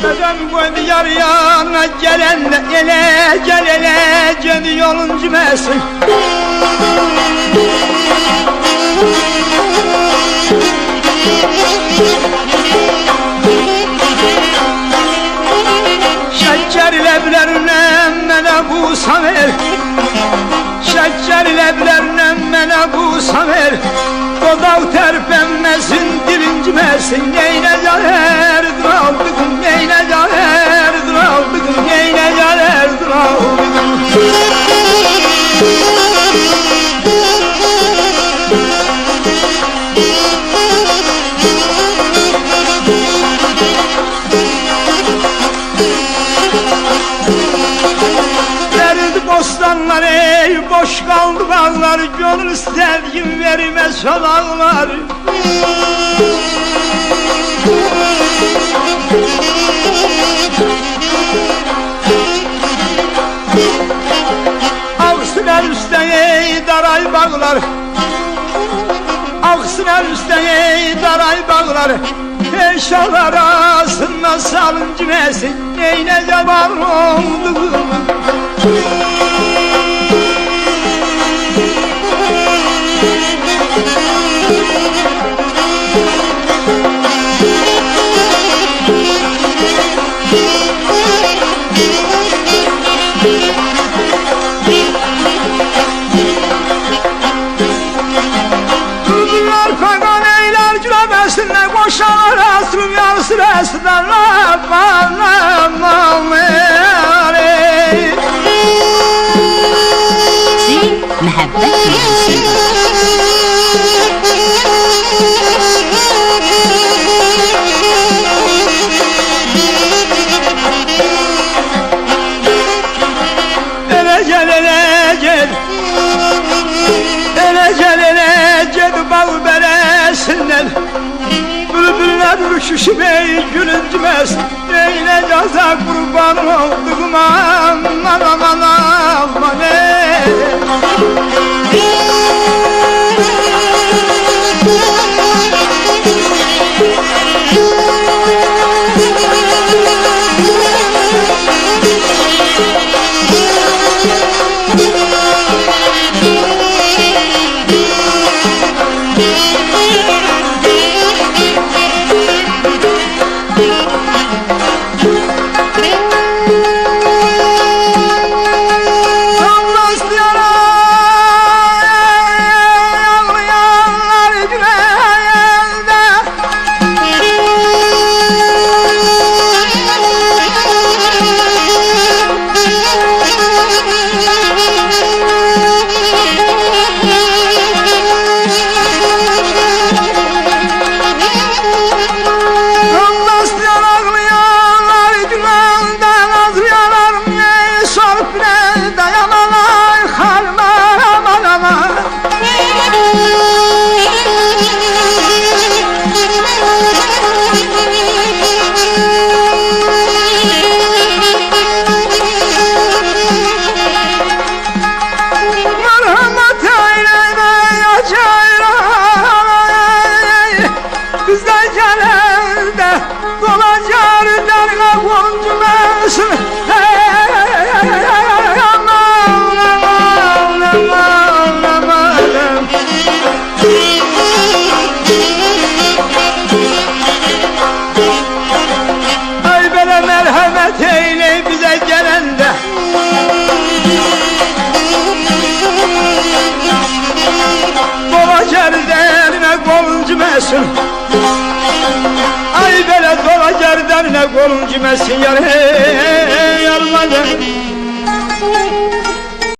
Adam koydu yar yana gelenle ele gel ele gel yoluncu mesin. Şeker leblerine mene bu samer, şeker leblerine mene bu samer. Kodav terpenmesin dilincimesin, neyine caherdir aldıkın, neyine caherdir aldıkın, neyine caherdir aldıkın. Bostanlar ey boş kaldı bağlar, gönül sevgim vermez çalarlar. Aksın el üstte ey daray bağlar, aksın el üstte ey daray bağlar. Eşyalar arasında salıncı mesin, neyine cebar oldu. Durdular fakan eyler gülemesinler, boşanır asrım yarısı resmen Mehabbet ele gel ele gel, ele gel ele gel bal beresinler. Bülbüller üşüşüp ey gülüncümez, neyle caza kurban oldum aman aman aman ey. Ay böyle merhamet eyle bize gelen de, dola gerdenine koluncu mesin. Ay böyle dola gerdenine koluncu mesin yar hey yarmadım.